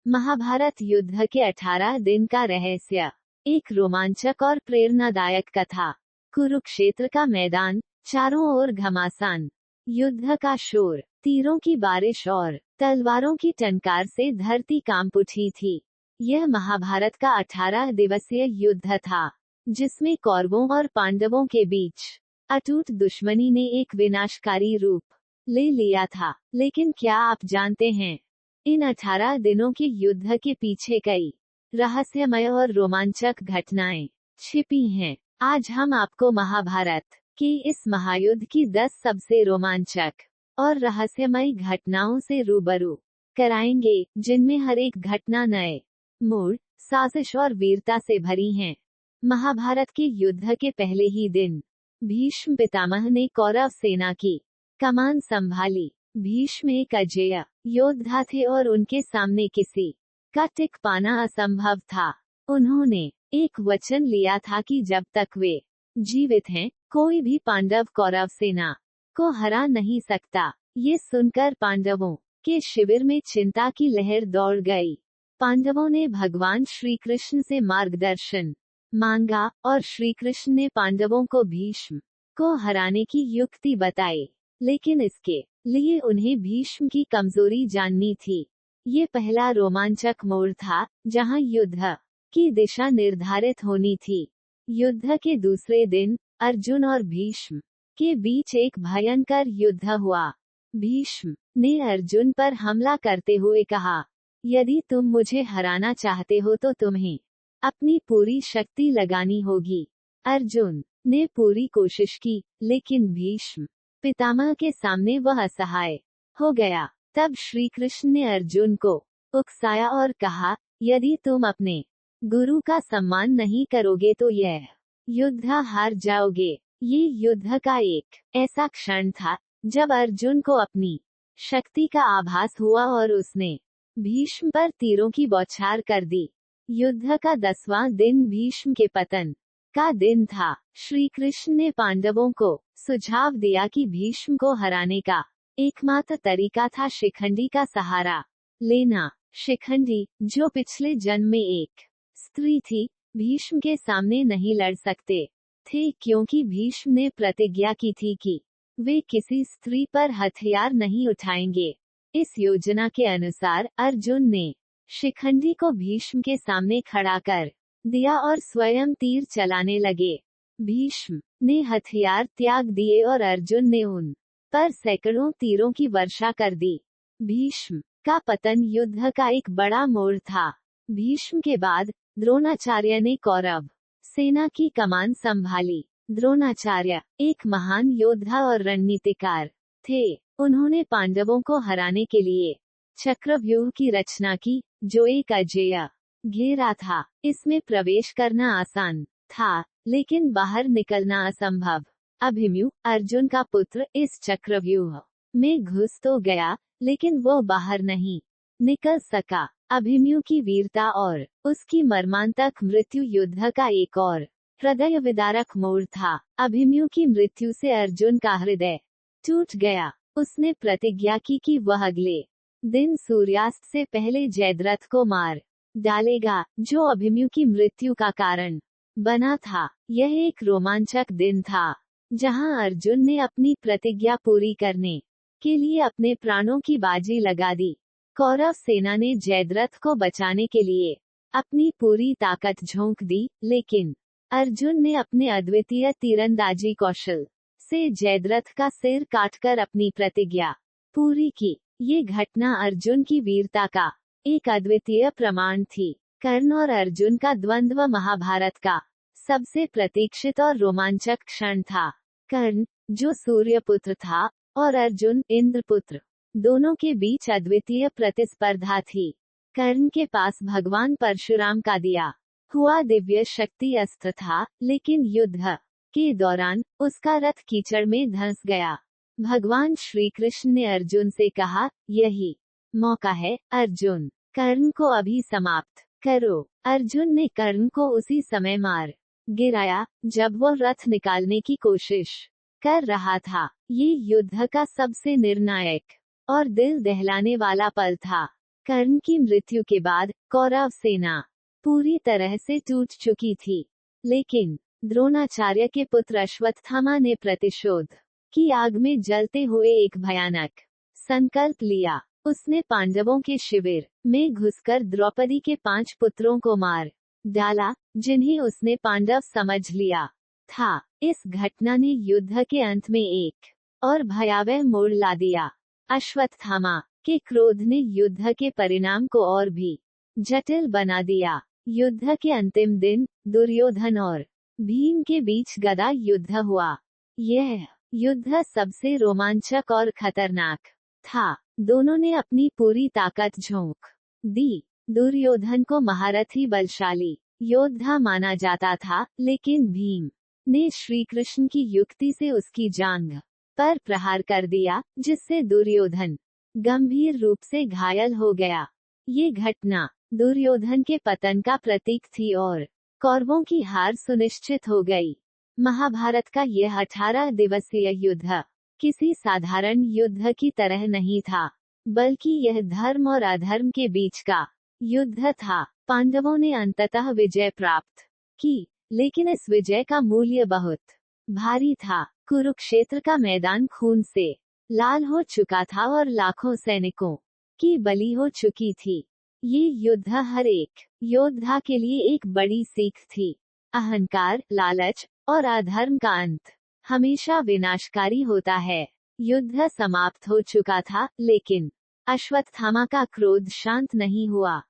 महाभारत युद्ध के 18 दिन का रहस्य। एक रोमांचक और प्रेरणादायक कथा। कुरुक्षेत्र का मैदान, चारों ओर घमासान, युद्ध का शोर, तीरों की बारिश और तलवारों की टंकार से धरती कांप उठी थी। यह महाभारत का 18 दिवसीय युद्ध था, जिसमें कौरवों और पांडवों के बीच अटूट दुश्मनी ने एक विनाशकारी रूप ले लिया था। लेकिन क्या आप जानते हैं, इन 18 दिनों के युद्ध के पीछे कई रहस्यमय और रोमांचक घटनाएं छिपी हैं। आज हम आपको महाभारत की इस महायुद्ध की 10 सबसे रोमांचक और रहस्यमय घटनाओं से रूबरू कराएंगे, जिनमें हर एक घटना नए मोड़, साजिश और वीरता से भरी है। महाभारत के युद्ध के पहले ही दिन भीष्म पितामह ने कौरव सेना की कमान संभाली। भीष्म एक अजेय योद्धा थे और उनके सामने किसी का टिक पाना असंभव था। उन्होंने एक वचन लिया था कि जब तक वे जीवित हैं, कोई भी पांडव कौरव सेना को हरा नहीं सकता। ये सुनकर पांडवों के शिविर में चिंता की लहर दौड़ गई। पांडवों ने भगवान श्री कृष्ण से मार्गदर्शन मांगा और श्री कृष्ण ने पांडवों को भीष्म को हराने की युक्ति बताई। लेकिन इसके लिए उन्हें भीष्म की कमजोरी जाननी थी। ये पहला रोमांचक मोड़ था, जहां युद्ध की दिशा निर्धारित होनी थी। युद्ध के दूसरे दिन अर्जुन और भीष्म के बीच एक भयंकर युद्ध हुआ। भीष्म ने अर्जुन पर हमला करते हुए कहा, यदि तुम मुझे हराना चाहते हो तो तुम्हें अपनी पूरी शक्ति लगानी होगी। अर्जुन ने पूरी कोशिश की, लेकिन भीष्म पितामह के सामने वह असहाय हो गया। तब श्री कृष्ण ने अर्जुन को उकसाया और कहा, यदि तुम अपने गुरु का सम्मान नहीं करोगे तो यह युद्ध हार जाओगे। ये युद्ध का एक ऐसा क्षण था जब अर्जुन को अपनी शक्ति का आभास हुआ और उसने भीष्म पर तीरों की बौछार कर दी। युद्ध का 10वां दिन भीष्म के पतन का दिन था। श्री कृष्ण ने पांडवों को सुझाव दिया कि भीष्म को हराने का एकमात्र तरीका था शिखंडी का सहारा लेना। शिखंडी, जो पिछले जन्म में एक स्त्री थी, भीष्म के सामने नहीं लड़ सकते थे, क्योंकि भीष्म ने प्रतिज्ञा की थी कि वे किसी स्त्री पर हथियार नहीं उठाएंगे। इस योजना के अनुसार अर्जुन ने शिखंडी को भीष्म के सामने खड़ा कर दिया और स्वयं तीर चलाने लगे। भीष्म ने हथियार त्याग दिए और अर्जुन ने उन पर सैकड़ों तीरों की वर्षा कर दी। भीष्म का पतन युद्ध का एक बड़ा मोड़ था। भीष्म के बाद द्रोणाचार्य ने कौरव सेना की कमान संभाली। द्रोणाचार्य एक महान योद्धा और रणनीतिकार थे। उन्होंने पांडवों को हराने के लिए चक्रव्यूह की रचना की, जो एक अजेय घेरा था। इसमें प्रवेश करना आसान था, लेकिन बाहर निकलना असंभव। अभिमन्यु, अर्जुन का पुत्र, इस चक्रव्यूह में घुस तो गया, लेकिन वो बाहर नहीं निकल सका। अभिमन्यु की वीरता और उसकी मर्मांतक मृत्यु युद्ध का एक और हृदय विदारक मोड़ था। अभिमन्यु की मृत्यु से अर्जुन का हृदय टूट गया। उसने प्रतिज्ञा की कि वह अगले दिन सूर्यास्त से पहले जयद्रथ को मार डालेगा, जो अभिमन्यु की मृत्यु का कारण बना था। यह एक रोमांचक दिन था, जहां अर्जुन ने अपनी प्रतिज्ञा पूरी करने के लिए अपने प्राणों की बाजी लगा दी। कौरव सेना ने जयद्रथ को बचाने के लिए अपनी पूरी ताकत झोंक दी, लेकिन अर्जुन ने अपने अद्वितीय तीरंदाजी कौशल से जयद्रथ का सिर काटकर अपनी प्रतिज्ञा पूरी की। ये घटना अर्जुन की वीरता का एक अद्वितीय प्रमाण थी। कर्ण और अर्जुन का द्वंद्व महाभारत का सबसे प्रतीक्षित और रोमांचक क्षण था। कर्ण, जो सूर्यपुत्र था, और अर्जुन, इंद्रपुत्र, दोनों के बीच अद्वितीय प्रतिस्पर्धा थी। कर्ण के पास भगवान परशुराम का दिया हुआ दिव्य शक्ति अस्त्र था, लेकिन युद्ध के दौरान उसका रथ कीचड़ में धंस गया। भगवान श्री कृष्ण ने अर्जुन से कहा, यही मौका है अर्जुन, कर्ण को अभी समाप्त करो। अर्जुन ने कर्ण को उसी समय मार गिराया जब वो रथ निकालने की कोशिश कर रहा था। ये युद्ध का सबसे निर्णायक और दिल दहलाने वाला पल था। कर्ण की मृत्यु के बाद कौरव सेना पूरी तरह से टूट चुकी थी, लेकिन द्रोणाचार्य के पुत्र अश्वत्थामा ने प्रतिशोध की आग में जलते हुए एक भयानक संकल्प लिया। उसने पांडवों के शिविर में घुसकर द्रौपदी के 5 पुत्रों को मार डाला, जिन्हें उसने पांडव समझ लिया था। इस घटना ने युद्ध के अंत में एक और भयावह मोड़ ला दिया। अश्वत्थामा के क्रोध ने युद्ध के परिणाम को और भी जटिल बना दिया। युद्ध के अंतिम दिन दुर्योधन और भीम के बीच गदा युद्ध हुआ। यह युद्ध सबसे रोमांचक और खतरनाक था। दोनों ने अपनी पूरी ताकत झोंक दी। दुर्योधन को महारथी बलशाली योद्धा माना जाता था, लेकिन भीम ने श्री कृष्ण की युक्ति से उसकी जांघ पर प्रहार कर दिया, जिससे दुर्योधन गंभीर रूप से घायल हो गया। ये घटना दुर्योधन के पतन का प्रतीक थी और कौरवों की हार सुनिश्चित हो गई। महाभारत का यह 18 दिवसीय युद्ध किसी साधारण युद्ध की तरह नहीं था, बल्कि यह धर्म और अधर्म के बीच का युद्ध था। पांडवों ने अंततः विजय प्राप्त की, लेकिन इस विजय का मूल्य बहुत भारी था। कुरुक्षेत्र का मैदान खून से लाल हो चुका था और लाखों सैनिकों की बलि हो चुकी थी। ये युद्ध हर एक योद्धा के लिए एक बड़ी सीख थी। अहंकार, लालच और अधर्म का अंत हमेशा विनाशकारी होता है। युद्ध समाप्त हो चुका था, लेकिन अश्वत्थामा का क्रोध शांत नहीं हुआ।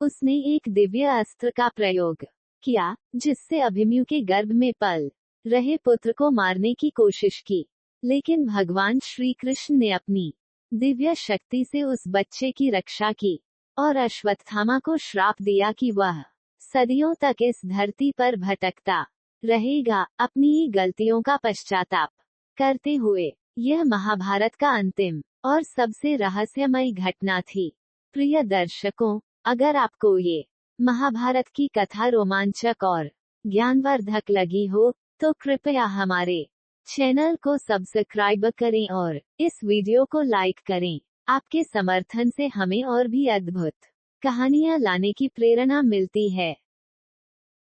उसने एक दिव्य अस्त्र का प्रयोग किया, जिससे अभिमन्यु के गर्भ में पल रहे पुत्र को मारने की कोशिश की, लेकिन भगवान श्री कृष्ण ने अपनी दिव्य शक्ति से उस बच्चे की रक्षा की और अश्वत्थामा को श्राप दिया कि वह सदियों तक इस धरती पर भटकता रहेगा, अपनी गलतियों का पश्चाताप करते हुए। यह महाभारत का अंतिम और सबसे रहस्यमय घटना थी। प्रिय दर्शकों, अगर आपको ये महाभारत की कथा रोमांचक और ज्ञानवर्धक लगी हो, तो कृपया हमारे चैनल को सब्सक्राइब करें और इस वीडियो को लाइक करें। आपके समर्थन से हमें और भी अद्भुत कहानियां लाने की प्रेरणा मिलती है।